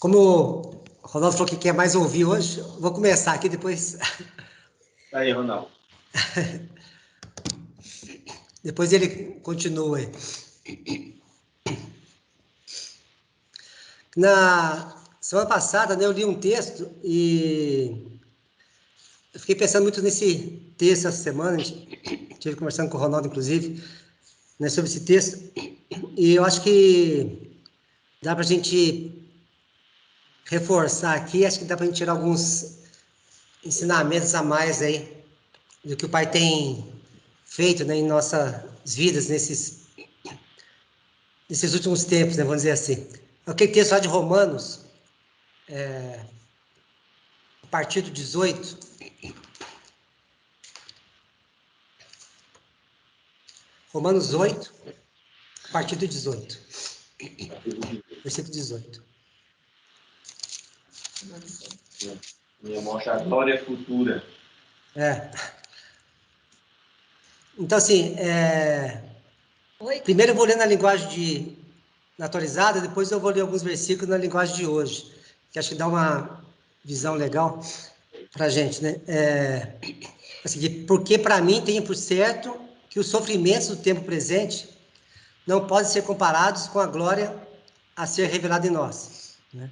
Como o Ronaldo falou que quer mais ouvir hoje, vou começar aqui depois. Aí, Ronaldo. Depois ele continua aí. Na semana passada, né, eu li um texto e eu fiquei pensando muito nesse texto essa semana. Estive conversando com o Ronaldo, inclusive, né, sobre esse texto. E eu acho que dá para a gente reforçar aqui, acho que dá para a gente tirar alguns ensinamentos a mais aí do que o Pai tem feito, né, em nossas vidas nesses últimos tempos, né, vamos dizer assim. Aquele texto lá de Romanos, a partir do 18, Romanos 8, a partir do 18, versículo 18. Minha mostratória futura. Então, assim, primeiro eu vou ler na linguagem atualizada, depois eu vou ler alguns versículos na linguagem de hoje, que acho que dá uma visão legal para a gente, né? Assim, porque para mim tenho por certo que os sofrimentos do tempo presente não podem ser comparados com a glória a ser revelada em nós, né?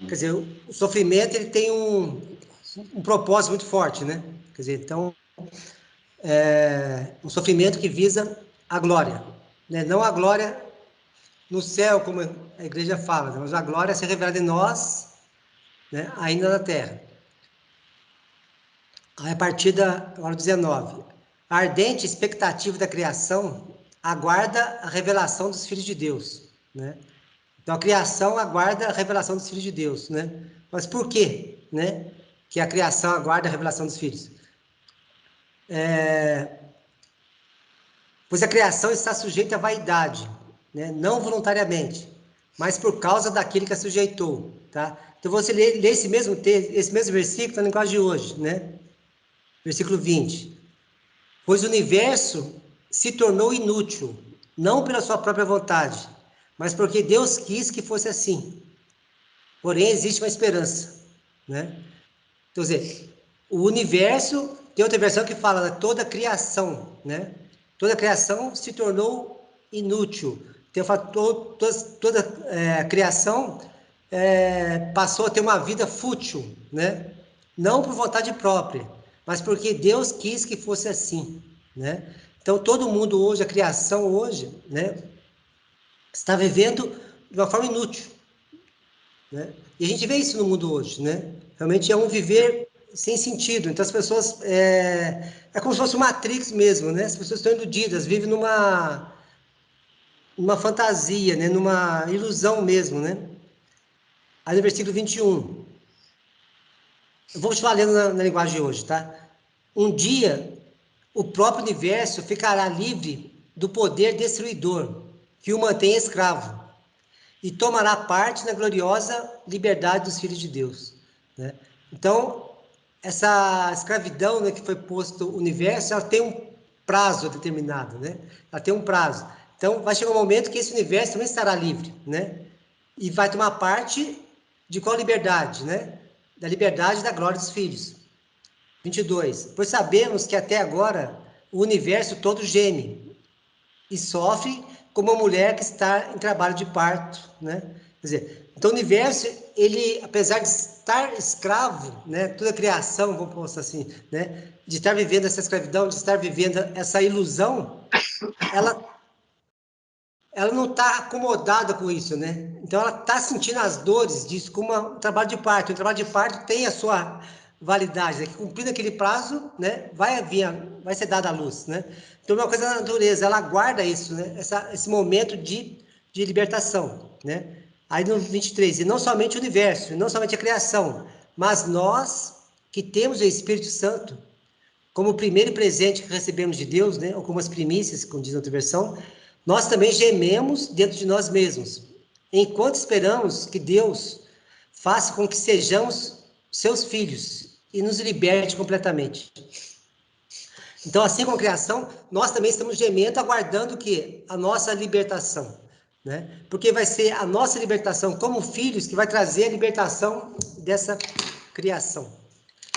Quer dizer, o sofrimento ele tem um propósito muito forte, né? Quer dizer, então, um sofrimento que visa a glória, né? Não a glória no céu, como a igreja fala, mas a glória a ser revelada em nós, né? Ainda na terra. Aí, a partir da hora 19, a ardente expectativa da criação aguarda a revelação dos filhos de Deus, né? Então, a criação aguarda a revelação dos filhos de Deus, né? Mas por quê, né? Que a criação aguarda a revelação dos filhos? Pois a criação está sujeita à vaidade, né? Não voluntariamente, mas por causa daquele que a sujeitou, tá? Então, você lê esse mesmo texto, esse mesmo versículo na linguagem de hoje, né? Versículo 20. Pois o universo se tornou inútil, não pela sua própria vontade, mas porque Deus quis que fosse assim. Porém, existe uma esperança, né? Então, quer dizer, o universo, tem outra versão que fala de toda a criação, né? Toda a criação se tornou inútil. Então, toda a criação passou a ter uma vida fútil, né? Não por vontade própria, mas porque Deus quis que fosse assim, né? Então, todo mundo hoje, a criação hoje, né? Está vivendo de uma forma inútil, né? E a gente vê isso no mundo hoje, né? Realmente é um viver sem sentido. Então as pessoas é como se fosse uma Matrix mesmo, né? As pessoas estão iludidas, vivem numa fantasia, né? Numa ilusão mesmo, né? Aí no versículo 21, eu vou te falando na linguagem de hoje, tá? Um dia o próprio universo ficará livre do poder destruidor que o mantém escravo e tomará parte na gloriosa liberdade dos filhos de Deus, né? Então, essa escravidão, né, que foi posto no universo, ela tem um prazo determinado, né? Ela tem um prazo. Então, vai chegar um momento que esse universo também estará livre, né? E vai tomar parte de qual liberdade, né? Da liberdade da glória dos filhos. 22. Pois sabemos que até agora o universo todo geme e sofre como uma mulher que está em trabalho de parto, né? Quer dizer, então o universo, ele, apesar de estar escravo, né, toda a criação, vamos pensar assim, né, de estar vivendo essa escravidão, de estar vivendo essa ilusão, ela não está acomodada com isso, né? Então ela está sentindo as dores disso como um trabalho de parto. O trabalho de parto tem a sua validade, né? Cumprindo aquele prazo, né? Vai ser dada à luz, né? Então uma coisa da natureza, ela guarda isso, né? Esse momento de libertação, né? Aí no 23, e não somente o universo, não somente a criação, mas nós que temos o Espírito Santo como o primeiro presente que recebemos de Deus, né, ou como as primícias, como diz na outra versão, nós também gememos dentro de nós mesmos, enquanto esperamos que Deus faça com que sejamos seus filhos e nos liberte completamente. Então, assim como a criação, nós também estamos gemendo, aguardando o quê? A nossa libertação. né? Porque vai ser a nossa libertação como filhos que vai trazer a libertação dessa criação.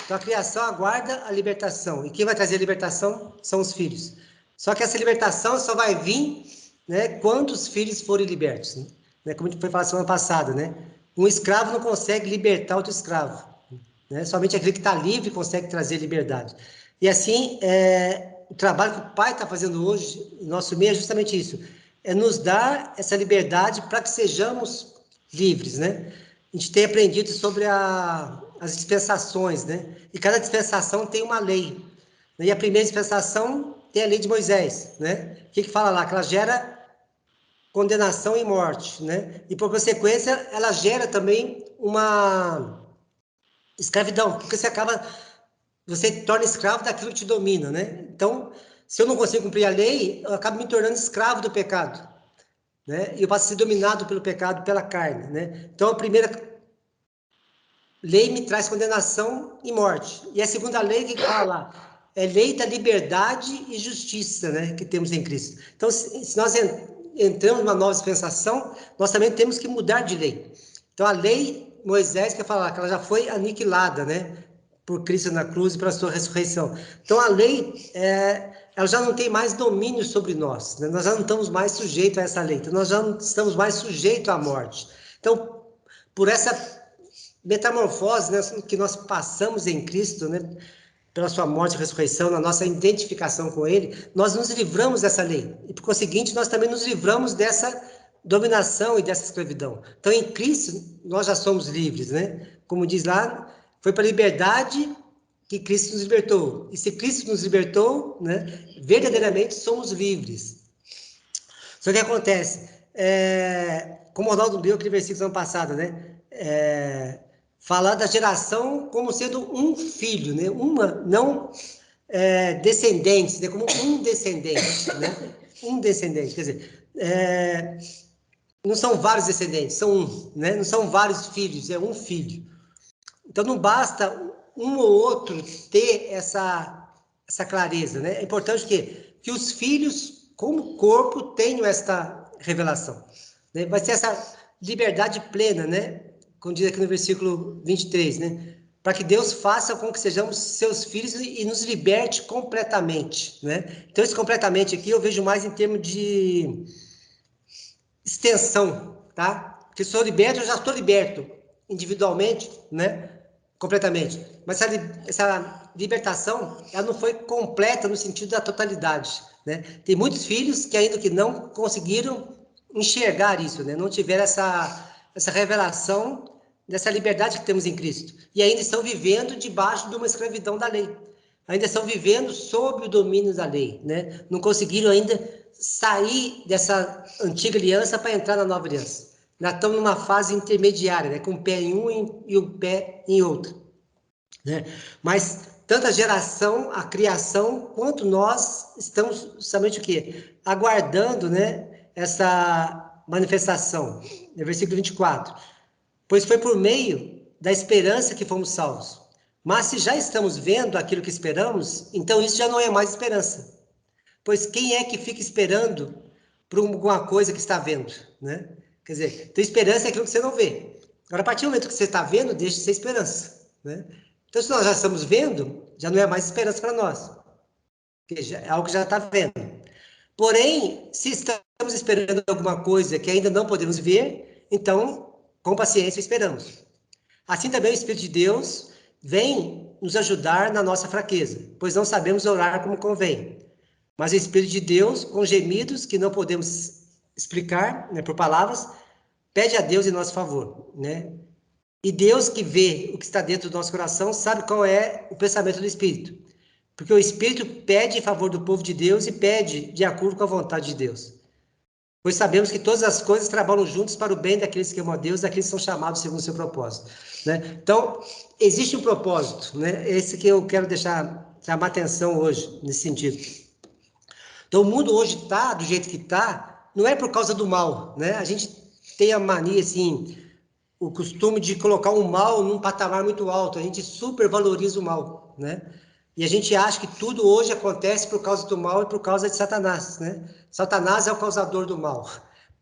Então, a criação aguarda a libertação. E quem vai trazer a libertação são os filhos. Só que essa libertação só vai vir, né, quando os filhos forem libertos. Né? Como a gente foi falar semana passada, né? Um escravo não consegue libertar outro escravo. Né? Somente aquele que está livre consegue trazer liberdade. E assim, o trabalho que o Pai está fazendo hoje, em nosso meio, é justamente isso. É nos dar essa liberdade para que sejamos livres, né? A gente tem aprendido sobre as dispensações, né? E cada dispensação tem uma lei. E a primeira dispensação tem a lei de Moisés, né? O que fala lá? Que ela gera condenação e morte, né? E por consequência, ela gera também uma escravidão, porque você torna escravo daquilo que te domina, né? Então, se eu não consigo cumprir a lei, eu acabo me tornando escravo do pecado, né? E eu passo a ser dominado pelo pecado, pela carne, né? Então, a primeira lei me traz condenação e morte. E a segunda lei, que fala lá? É lei da liberdade e justiça, né? Que temos em Cristo. Então, se nós entramos numa nova dispensação, nós também temos que mudar de lei. Então, a lei, Moisés quer falar que ela já foi aniquilada, né? Por Cristo na cruz e pela sua ressurreição. Então, a lei, ela já não tem mais domínio sobre nós, né? Nós já não estamos mais sujeitos a essa lei. Então, nós já não estamos mais sujeitos à morte. Então, por essa metamorfose, né, que nós passamos em Cristo, né, pela sua morte e ressurreição, na nossa identificação com Ele, nós nos livramos dessa lei. E, por conseguinte, nós também nos livramos dessa dominação e dessa escravidão. Então, em Cristo, nós já somos livres, né? Como diz lá, foi para a liberdade que Cristo nos libertou. E se Cristo nos libertou, né, verdadeiramente somos livres. Só que acontece, como o Ronaldo leu aquele versículo do ano passado, né? Falar da geração como sendo um filho, né? Não descendentes, né? Como um descendente, né? Um descendente, quer dizer, não são vários descendentes, são um, né? Não são vários filhos, é um filho. Então não basta um ou outro ter essa clareza, né? É importante que os filhos, como corpo, tenham esta revelação, né? Vai ser essa liberdade plena, né? Como diz aqui no versículo 23, né? Para que Deus faça com que sejamos seus filhos e nos liberte completamente, né? Então, esse completamente aqui eu vejo mais em termos de extensão, tá? Porque se eu sou liberto, eu já estou liberto individualmente, né? Completamente. Mas essa libertação, ela não foi completa no sentido da totalidade, né? Tem muitos filhos que ainda que não conseguiram enxergar isso, né? Não tiveram essa revelação dessa liberdade que temos em Cristo. E ainda estão vivendo debaixo de uma escravidão da lei. Ainda estão vivendo sob o domínio da lei, né? Não conseguiram ainda sair dessa antiga aliança para entrar na nova aliança. Nós estamos numa fase intermediária, né? Com o pé em um e o pé em outro, né? Mas tanto a geração, a criação, quanto nós estamos justamente o quê? Aguardando, né? Essa manifestação. No versículo 24. Pois foi por meio da esperança que fomos salvos. Mas se já estamos vendo aquilo que esperamos, então isso já não é mais esperança. Pois quem é que fica esperando por alguma coisa que está vendo, né? Quer dizer, então esperança é aquilo que você não vê. Agora, a partir do momento que você está vendo, deixa de ser esperança, né? Então, se nós já estamos vendo, já não é mais esperança para nós. Porque é algo que já está vendo. Porém, se estamos esperando alguma coisa que ainda não podemos ver, então, com paciência, esperamos. Assim também o Espírito de Deus vem nos ajudar na nossa fraqueza, pois não sabemos orar como convém. Mas o Espírito de Deus, com gemidos que não podemos explicar, né, por palavras, pede a Deus em nosso favor, né? E Deus, que vê o que está dentro do nosso coração, sabe qual é o pensamento do Espírito. Porque o Espírito pede em favor do povo de Deus e pede de acordo com a vontade de Deus. Pois sabemos que todas as coisas trabalham juntos para o bem daqueles que amam a Deus, daqueles que são chamados segundo o seu propósito, né? Então, existe um propósito, né? Esse que eu quero chamar atenção hoje, nesse sentido. Então, o mundo hoje está do jeito que está, não é por causa do mal, né? A gente tem a mania, assim, o costume de colocar o mal num patamar muito alto, a gente supervaloriza o mal, né? E a gente acha que tudo hoje acontece por causa do mal e por causa de Satanás, né? Satanás é o causador do mal.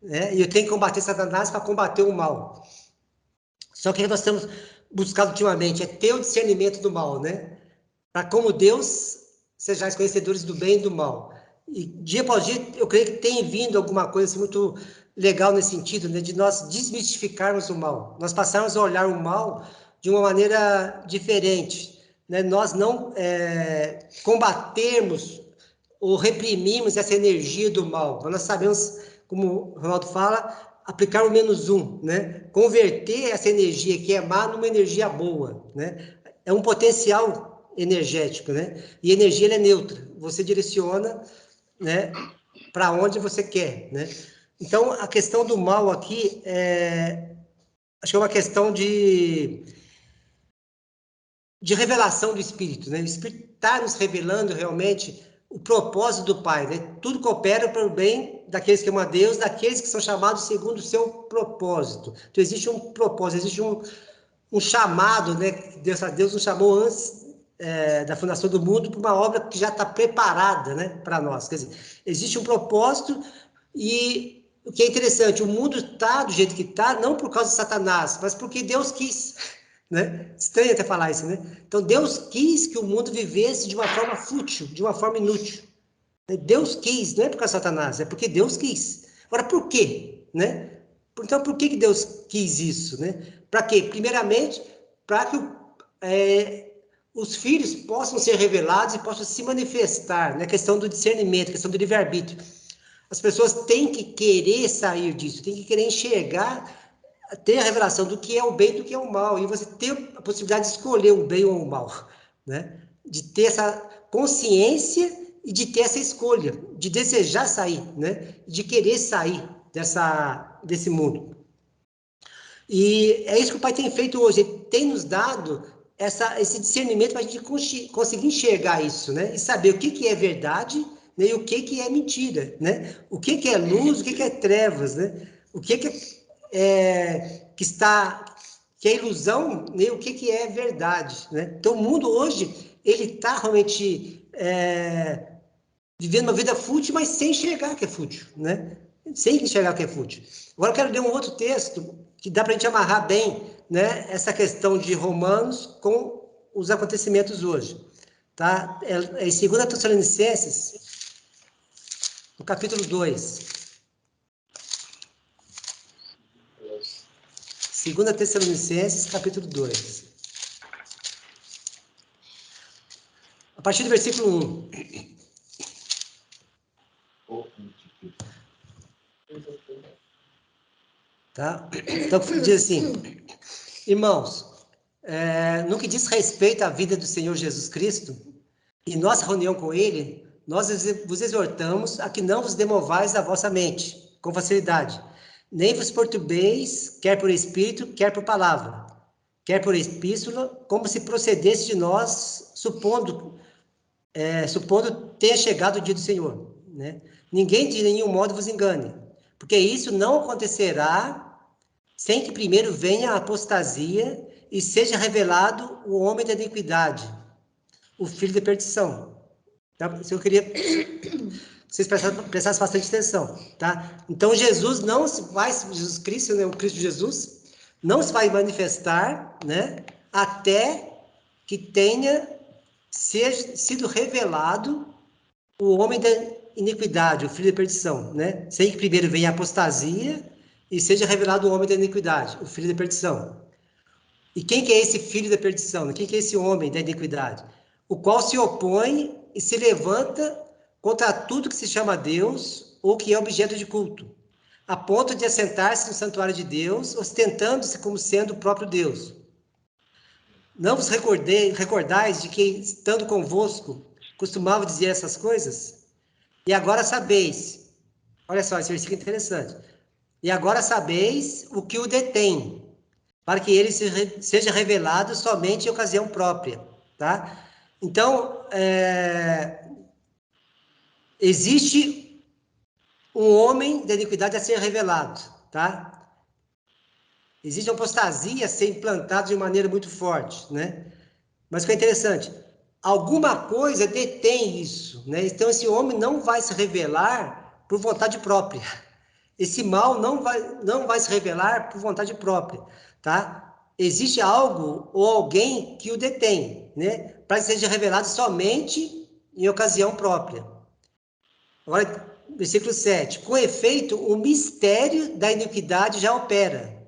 né? E eu tenho que combater Satanás para combater o mal. Só que nós temos buscado ultimamente é ter o discernimento do mal, né? Para como Deus, sejais conhecedores do bem e do mal. E dia após dia, eu creio que tem vindo alguma coisa assim, muito legal nesse sentido, né? De nós desmistificarmos o mal. Nós passarmos a olhar o mal de uma maneira diferente, né? Nós não combatermos ou reprimimos essa energia do mal. Nós sabemos, como o Ronaldo fala, aplicar o -1, né? Converter essa energia que é má numa energia boa, né? É um potencial energético, né? E energia ela é neutra. Você direciona, né, para onde você quer, né? Então, a questão do mal aqui acho que é uma questão de revelação do Espírito, né? O Espírito está nos revelando realmente o propósito do Pai, né? Tudo coopera para o bem daqueles que amam a Deus, daqueles que são chamados segundo o seu propósito. Então, existe um propósito, existe um chamado, né? Deus nos chamou antes da fundação do mundo para uma obra que já está preparada, né, para nós. Quer dizer, existe um propósito e o que é interessante, o mundo está do jeito que está, não por causa de Satanás, mas porque Deus quis, né? Estranho até falar isso, né? Então, Deus quis que o mundo vivesse de uma forma fútil, de uma forma inútil. Deus quis, não é por causa de Satanás, é porque Deus quis. Agora, por quê? Né? Então, por que Deus quis isso? Né? Para quê? Primeiramente, para que os filhos possam ser revelados e possam se manifestar, né? Questão do discernimento, questão do livre-arbítrio. As pessoas têm que querer sair disso, têm que querer enxergar, ter a revelação do que é o bem e do que é o mal, e você ter a possibilidade de escolher o bem ou o mal, né? De ter essa consciência e de ter essa escolha, de desejar sair, né? De querer sair desse mundo. E é isso que o Pai tem feito hoje, ele tem nos dado esse discernimento para a gente conseguir enxergar isso, né? E saber o que é verdade, né? E o que é mentira, né? O que é luz, o que é trevas, né? O que é ilusão, né? O que é verdade, né? Então, o mundo hoje, ele está realmente vivendo uma vida fútil, mas sem enxergar que é fútil, né? Sem enxergar que é fútil. Agora eu quero ler um outro texto que dá para a gente amarrar bem, né, essa questão de Romanos com os acontecimentos hoje. Tá? É em 2 Tessalonicenses, no capítulo 2. 2 Tessalonicenses, capítulo 2. A partir do versículo 1. Tá? Então, diz assim: irmãos, no que diz respeito à vida do Senhor Jesus Cristo e nossa reunião com Ele, nós vos exortamos a que não vos demovais da vossa mente com facilidade, nem vos perturbeis, quer por espírito, quer por palavra, quer por epístola, como se procedesse de nós, supondo tenha chegado o dia do Senhor, né? Ninguém de nenhum modo vos engane, porque isso não acontecerá sem que primeiro venha a apostasia e seja revelado o homem da iniquidade, o filho da perdição. Tá? Isso eu queria que vocês prestassem bastante atenção. Tá? Então, Jesus Cristo, né, o Cristo Jesus, não se vai manifestar, né, até que tenha sido revelado o homem da iniquidade, o filho da perdição, né? Sem que primeiro venha a apostasia e seja revelado o homem da iniquidade, o filho da perdição. E quem que é esse filho da perdição? Quem que é esse homem da iniquidade? O qual se opõe e se levanta contra tudo que se chama Deus ou que é objeto de culto, a ponto de assentar-se no santuário de Deus, ostentando-se como sendo o próprio Deus. Não vos recordais de que, estando convosco, costumava dizer essas coisas? E agora sabeis, olha só, esse versículo é interessante. E agora sabeis o que o detém, para que ele seja revelado somente em ocasião própria, tá? Então, existe um homem da iniquidade a ser revelado, tá? Existe uma apostasia a ser implantada de maneira muito forte, né? Mas o que é interessante, alguma coisa detém isso, né? Então, esse homem não vai se revelar por vontade própria. esse mal não vai se revelar por vontade própria, tá? Existe algo ou alguém que o detém, né? Para que seja revelado somente em ocasião própria. Agora, versículo 7. Com efeito, o mistério da iniquidade já opera.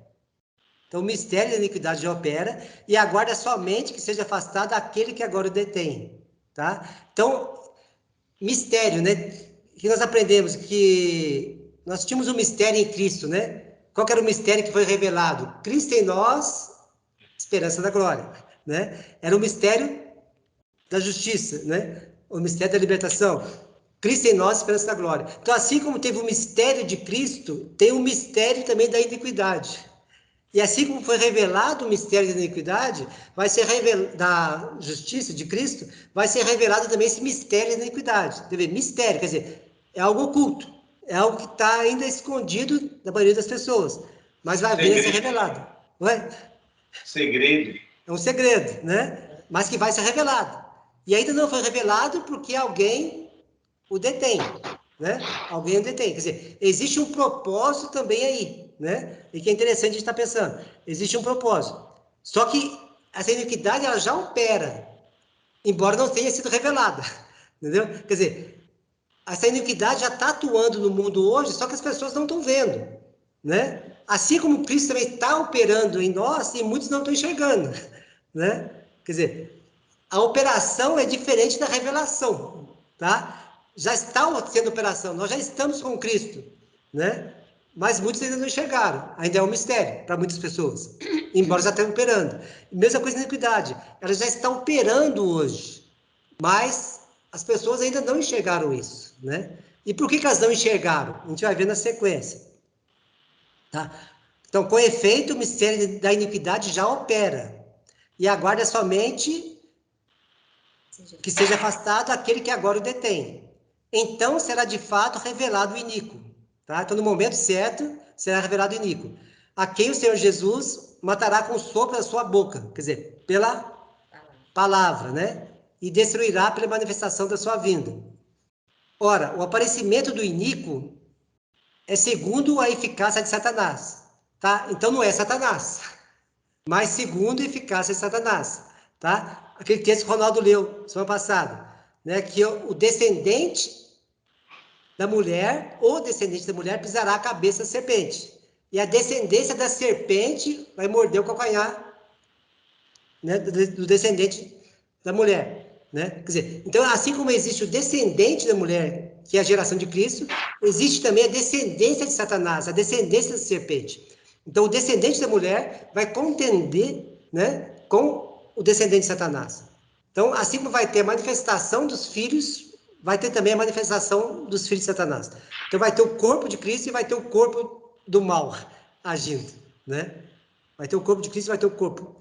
Então, o mistério da iniquidade já opera e aguarda somente que seja afastado aquele que agora o detém, tá? Então, mistério, né? Que nós aprendemos que nós tínhamos um mistério em Cristo, né? Qual que era o mistério que foi revelado? Cristo em nós, esperança da glória, né? Era o mistério da justiça, né? O mistério da libertação. Cristo em nós, esperança da glória. Então, assim como teve o mistério de Cristo, tem o mistério também da iniquidade. E assim como foi revelado o mistério da iniquidade, vai ser da justiça de Cristo, vai ser revelado também esse mistério da iniquidade. Entendeu? Mistério, quer dizer, é algo oculto, é algo que está ainda escondido da maioria das pessoas, mas vai vir a ser revelado. Não é? Segredo. É um segredo, né? Mas que vai ser revelado. E ainda não foi revelado porque alguém o detém, né? Alguém o detém. Quer dizer, existe um propósito também aí, né? E que é interessante a gente estar pensando. Existe um propósito. Só que essa iniquidade, ela já opera, embora não tenha sido revelada, entendeu? Quer dizer, essa iniquidade já está atuando no mundo hoje, só que as pessoas não estão vendo, né? Assim como Cristo também está operando em nós e muitos não estão enxergando, né? Quer dizer, a operação é diferente da revelação, tá? Já está sendo operação, nós já estamos com Cristo, né? Mas muitos ainda não enxergaram, ainda é um mistério para muitas pessoas, embora já estejam operando. Mesma coisa na iniquidade, ela já está operando hoje, mas as pessoas ainda não enxergaram isso, né? E por que elas não enxergaram? A gente vai ver na sequência, tá? Então, com efeito, o mistério da iniquidade já opera, e aguarda somente que seja afastado aquele que agora o detém. Então será de fato revelado o iníquo. Tá? Então, no momento certo, será revelado o iníquo. A quem o Senhor Jesus matará com o sopro da sua boca, quer dizer, pela palavra, né? E destruirá pela manifestação da sua vinda. Ora, o aparecimento do iníquo é segundo a eficácia de Satanás. Tá? Então não é Satanás, mas segundo a eficácia de Satanás. Tá? Aquele texto que o Ronaldo leu semana passada, né? Que o descendente da mulher, ou descendente da mulher, pisará a cabeça da serpente. E a descendência da serpente vai morder o calcanhar, né, do descendente da mulher. Né? Quer dizer, então, assim como existe o descendente da mulher, que é a geração de Cristo, existe também a descendência de Satanás, a descendência da serpente. Então, o descendente da mulher vai contender, né, com o descendente de Satanás. Então, assim como vai ter a manifestação dos filhos, vai ter também a manifestação dos filhos de Satanás. Então, vai ter o corpo de Cristo e vai ter o corpo do mal agindo, né? Vai ter o corpo de Cristo e vai ter o corpo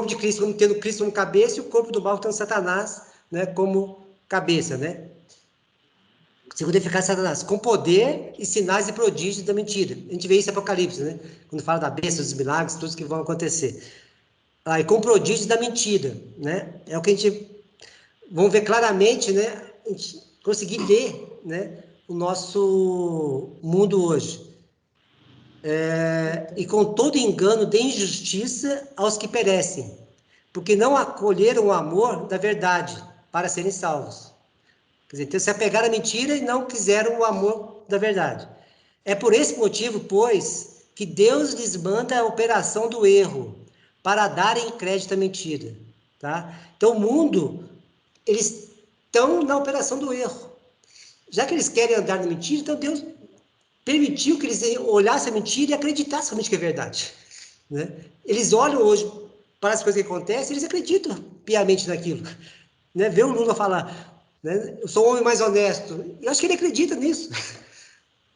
de Cristo como tendo Cristo como cabeça e o corpo do mal tendo Satanás, né, como cabeça, né? Segundo a eficácia de Satanás, com poder e sinais e prodígios da mentira. A gente vê isso em Apocalipse, né? Quando fala da bênção, dos milagres, tudo que vão acontecer. E com prodígios da mentira, né? É o que a gente vamos ver claramente, né? A gente conseguir ler, né? O nosso mundo hoje. E com todo engano de injustiça aos que perecem, porque não acolheram o amor da verdade para serem salvos. Quer dizer, então se apegaram à mentira e não quiseram o amor da verdade. É por esse motivo, pois, que Deus lhes manda a operação do erro, para darem crédito à mentira. Tá? Então, o mundo, eles estão na operação do erro. Já que eles querem andar na mentira, então Deus permitiu que eles olhassem a mentira e acreditassem realmente que é verdade. Né? Eles olham hoje para as coisas que acontecem, eles acreditam piamente naquilo. Né? Vê o Lula falar, né? Eu sou o homem mais honesto. Eu acho que ele acredita nisso.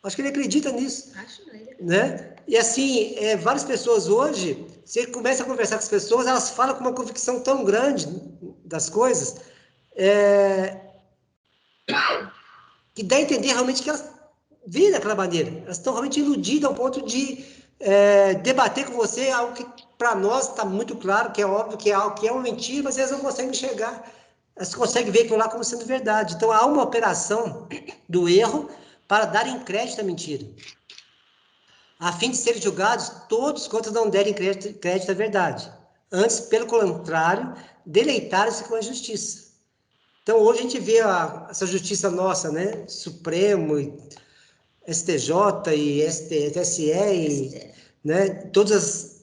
Acho que ele acredita nisso. Acho mesmo. Né? E assim, várias pessoas hoje, você começa a conversar com as pessoas, elas falam com uma convicção tão grande das coisas, que dá a entender realmente que elas vivem daquela maneira. Elas estão realmente iludidas ao ponto de debater com você algo que para nós está muito claro, que é óbvio que é algo que é uma mentira, mas elas não conseguem enxergar. Elas conseguem ver aquilo lá como sendo verdade. Então há uma operação do erro para darem crédito à mentira. a fim de serem julgados todos quantos não derem crédito à verdade. Antes, pelo contrário, deleitaram-se com a justiça. Então, hoje a gente vê essa justiça nossa, né? Supremo, e STJ e TSE, e, né? Todas as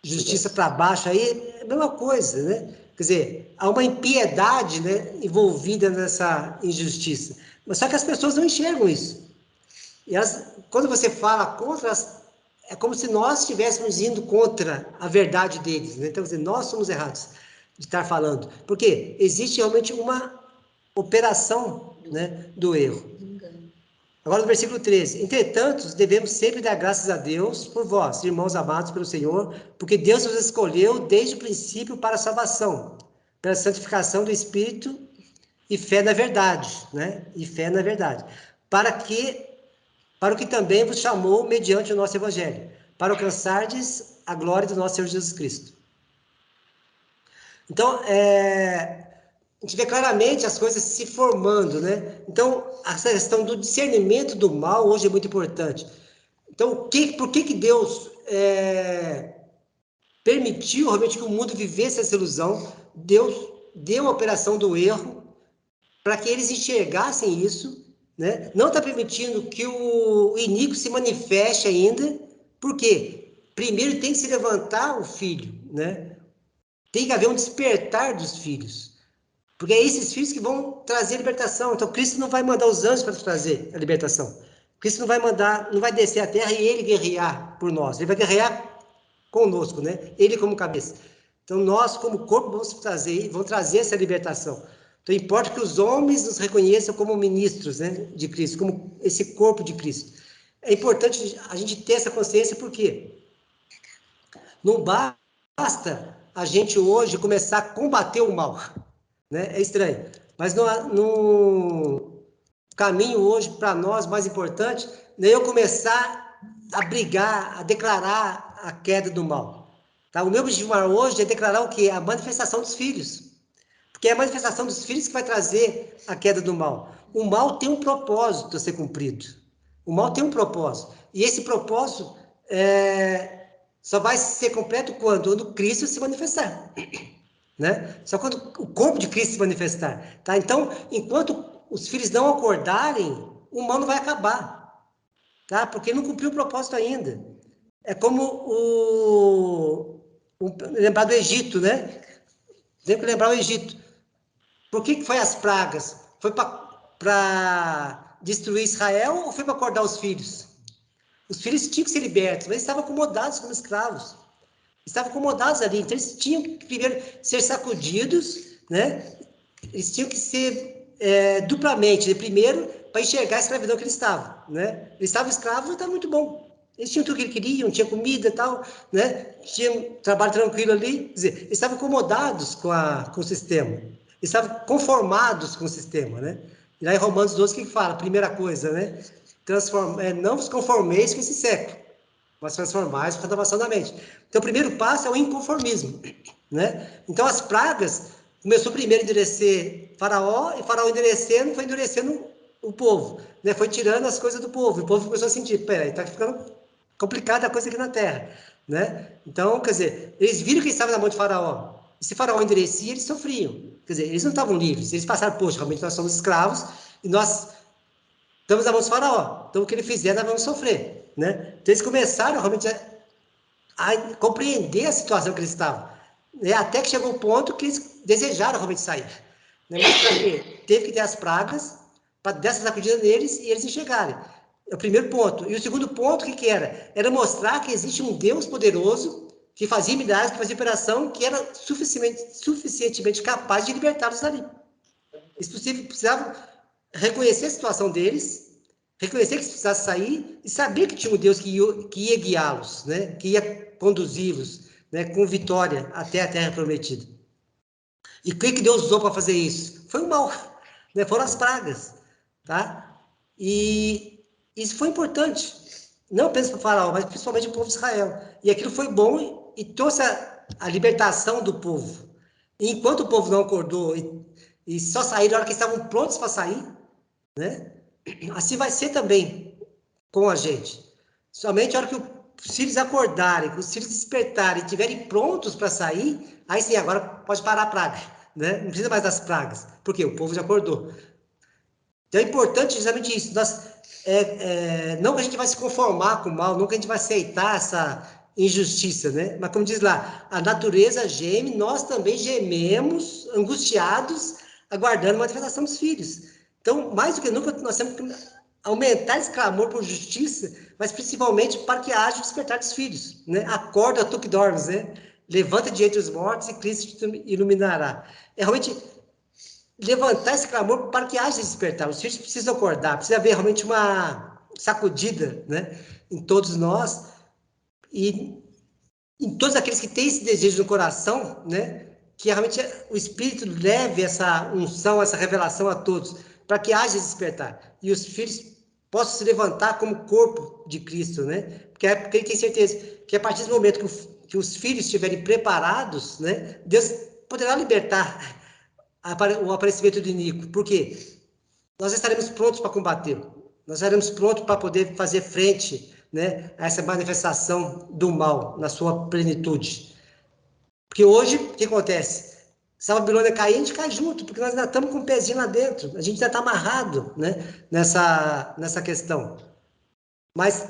justiças para baixo aí, é a mesma coisa, né? Quer dizer, há uma impiedade, né, envolvida nessa injustiça. Mas só que as pessoas não enxergam isso. E quando você fala contra, é como se nós estivéssemos indo contra a verdade deles, né? Então, quer dizer, nós somos errados de estar falando. Porque existe realmente uma operação, né, do erro. Agora, no versículo 13. Entretanto, devemos sempre dar graças a Deus por vós, irmãos amados pelo Senhor, porque Deus os escolheu desde o princípio para a salvação, pela santificação do Espírito e fé na verdade, né? E fé na verdade. Para o que também vos chamou mediante o nosso Evangelho, para alcançardes a glória do nosso Senhor Jesus Cristo. Então, a gente vê claramente as coisas se formando, né? Então, essa questão do discernimento do mal hoje é muito importante. Então, por que Deus permitiu realmente que o mundo vivesse essa ilusão? Deus deu a operação do erro para que eles enxergassem isso, né? Não está permitindo que o iníquo se manifeste ainda, por quê? Primeiro tem que se levantar o filho, né? Tem que haver um despertar dos filhos. Porque é esses filhos que vão trazer a libertação. Então, Cristo não vai mandar os anjos para trazer a libertação. Cristo não vai descer à terra e ele guerrear por nós. Ele vai guerrear conosco, né? Ele como cabeça. Então, nós, como corpo, vamos trazer essa libertação. Então, importa que os homens nos reconheçam como ministros, né, de Cristo, como esse corpo de Cristo. É importante a gente ter essa consciência, porque não basta a gente hoje começar a combater o mal, né? É estranho. Mas no caminho hoje, para nós, mais importante, é eu começar a brigar, a declarar a queda do mal. Tá? O meu objetivo hoje é declarar o quê? A manifestação dos filhos. Porque é a manifestação dos filhos que vai trazer a queda do mal. O mal tem um propósito a ser cumprido. O mal tem um propósito. E esse propósito só vai ser completo quando Cristo se manifestar. Né? Só quando o corpo de Cristo se manifestar. Tá? Então, enquanto os filhos não acordarem, o mal não vai acabar. Tá? Porque ele não cumpriu o propósito ainda. É como lembrar do Egito, né? Tem que lembrar o Egito. Por que foi as pragas? Foi para destruir Israel ou foi para acordar os filhos? Os filhos tinham que ser libertos, mas eles estavam acomodados como escravos. Estavam acomodados ali, então eles tinham que primeiro ser sacudidos, né? Eles tinham que ser duplamente, né? Primeiro, para enxergar a escravidão que eles estavam, né? Eles estavam escravos, estava muito bom. Eles tinham tudo que eles queriam, tinha comida e tal, né? Tinham trabalho tranquilo ali. Quer dizer, eles estavam acomodados com o sistema. Eles estavam conformados com o sistema, né? E lá em Romanos 12, o que fala? Primeira coisa, né? Não vos conformeis com esse século, mas transformais com a renovação da mente. Então, o primeiro passo é o inconformismo, né? Então, as pragas começou primeiro a endurecer Faraó, e Faraó foi endurecendo o povo, né? Foi tirando as coisas do povo, e o povo começou a sentir, peraí, tá ficando complicada a coisa aqui na terra, né? Então, quer dizer, eles viram que estavam na mão de Faraó, e se Faraó endurecia, eles sofriam, quer dizer, eles não estavam livres, eles passaram, poxa, realmente nós somos escravos, e nós estamos na mão de Faraó, então o que ele fizer, nós vamos sofrer, né? Então, eles começaram realmente a compreender a situação que eles estavam, né? Até que chegou o ponto que eles desejaram realmente sair, né? Mas para quê? Teve que ter as pragas para dar essa sacudida neles e eles enxergarem. É o primeiro ponto. E o segundo ponto, o que era? Era mostrar que existe um Deus poderoso que fazia milagres, que fazia operação, que era suficientemente capaz de libertá-los dali. Eles precisavam reconhecer a situação deles, reconhecer que eles precisavam sair e saber que tinha um Deus que ia guiá-los, né? Que ia conduzi-los, né? Com vitória até a terra prometida. E o que Deus usou para fazer isso? Foi o mal, né? Foram as pragas, tá? E isso foi importante, não apenas para o Faraó, mas principalmente para o povo de Israel. E aquilo foi bom e trouxe a libertação do povo. E enquanto o povo não acordou e só saíram na hora que estavam prontos para sair, né? Assim vai ser também com a gente. Somente a hora que os filhos acordarem, que os filhos despertarem e estiverem prontos para sair, aí sim, agora pode parar a praga, né? Não precisa mais das pragas, porque o povo já acordou. Então é importante justamente isso. Não que a gente vai se conformar com o mal, não que a gente vai aceitar essa injustiça, né? Mas como diz lá, a natureza geme, nós também gememos, angustiados, aguardando a manifestação dos filhos. Então, mais do que nunca, nós temos que aumentar esse clamor por justiça, mas principalmente para que haja o despertar dos filhos, né? Acorda, tu que dormes, né? Levanta de entre os mortos e Cristo te iluminará. É realmente levantar esse clamor para que haja despertar. Os filhos precisam acordar, precisa haver realmente uma sacudida, né, em todos nós e em todos aqueles que têm esse desejo no coração, né, que realmente o Espírito leve essa unção, essa revelação a todos, para que haja despertar. E os filhos possam se levantar como corpo de Cristo, né, porque ele tem certeza que a partir do momento que os filhos estiverem preparados, né, Deus poderá libertar o aparecimento do iníquo. Por quê? Nós estaremos prontos para combatê-lo. Nós estaremos prontos para poder fazer frente, né, a essa manifestação do mal na sua plenitude. Porque hoje, o que acontece? Se a Babilônia cair, a gente cai junto, porque nós ainda estamos com o pezinho lá dentro. A gente ainda está amarrado, né, nessa questão. Mas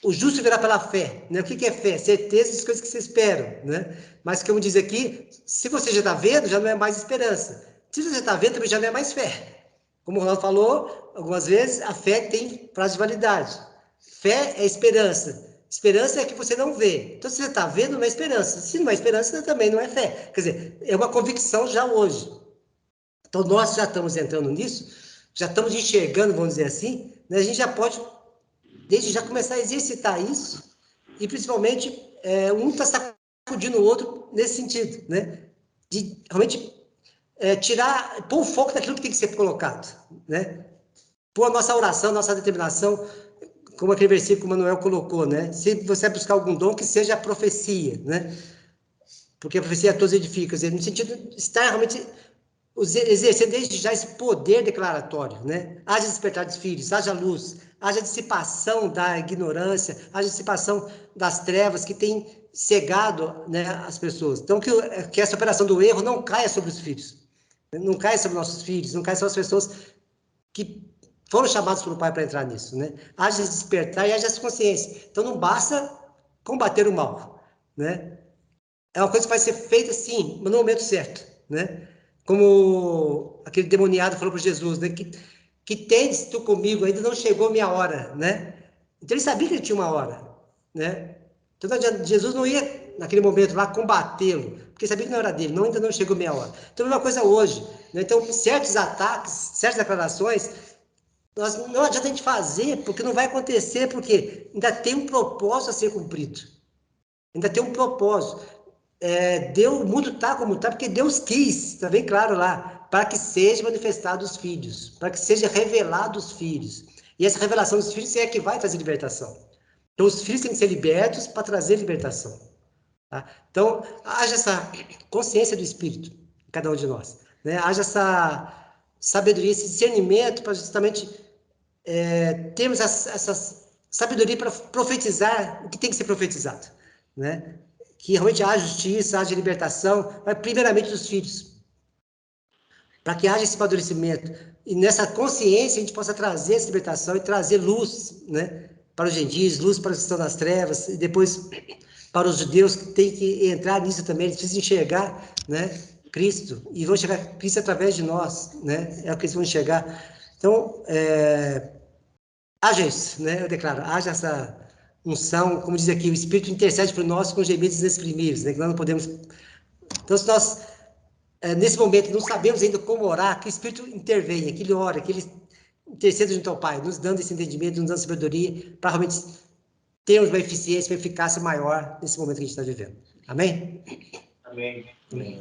o justo virá pela fé, né? O que é fé? Certeza das coisas que se esperam, né? Mas como diz aqui, se você já está vendo, já não é mais esperança. Se você está vendo, também já não é mais fé. Como o Ronaldo falou algumas vezes, a fé tem prazo de validade. Fé é esperança. Esperança é que você não vê. Então, se você está vendo, não é esperança. Se não é esperança, também não é fé. Quer dizer, é uma convicção já hoje. Então, nós já estamos entrando nisso, já estamos enxergando, vamos dizer assim, né? A gente já pode desde já começar a exercitar isso, e principalmente um está sacudindo o outro nesse sentido, né? De realmente pôr o foco naquilo que tem que ser colocado, né? Pôr a nossa oração, nossa determinação, como aquele versículo que o Manuel colocou, né? Se você buscar algum dom, que seja a profecia, né? Porque a profecia a todos edifica, no sentido de estar realmente exercer desde já esse poder declaratório, né? Haja despertar dos filhos, haja luz, haja dissipação da ignorância, haja dissipação das trevas que tem cegado, né, as pessoas. Então, que essa operação do erro não caia sobre os filhos, não caia sobre nossos filhos, não caia sobre as pessoas que foram chamadas pelo Pai para entrar nisso, né? Haja despertar e haja essa consciência. Então, não basta combater o mal, né? É uma coisa que vai ser feita, sim, mas no momento certo, né? Como aquele demoniado falou para Jesus, né? Que tendes tu comigo, ainda não chegou minha hora, né? Então ele sabia que ele tinha uma hora, né? Então Jesus não ia, naquele momento lá, combatê-lo, porque sabia que não era dele, ainda não chegou minha hora. Então é uma coisa hoje, né? Então certos ataques, certas declarações, não adianta a gente fazer, porque não vai acontecer, porque ainda tem um propósito a ser cumprido. Ainda tem um propósito. O mundo está como está, porque Deus quis, está bem claro lá, para que seja manifestado os filhos, para que seja revelado os filhos. E essa revelação dos filhos é que vai trazer libertação. Então, os filhos têm que ser libertos para trazer libertação. Tá? Então, haja essa consciência do Espírito em cada um de nós. Né? Haja essa sabedoria, esse discernimento para justamente termos essa sabedoria para profetizar o que tem que ser profetizado. Né? Que realmente haja justiça, haja libertação, mas primeiramente dos filhos. Para que haja esse amadurecimento. E nessa consciência a gente possa trazer essa libertação e trazer luz, né, para os gentios, luz para os que estão nas trevas, e depois para os judeus que têm que entrar nisso também, eles precisam enxergar, né, Cristo, e vão enxergar Cristo através de nós, né, é o que eles vão enxergar. Então, haja isso, né, eu declaro, haja essa unção, como diz aqui, o Espírito intercede por nós com gemidos inexprimíveis, né, que nós não podemos. Então, se nós, nesse momento, não sabemos ainda como orar, que o Espírito intervenha, que ele ore, que ele interceda junto ao Pai, nos dando esse entendimento, nos dando sabedoria, para realmente termos uma eficiência, uma eficácia maior nesse momento que a gente está vivendo. Amém? Amém. Amém.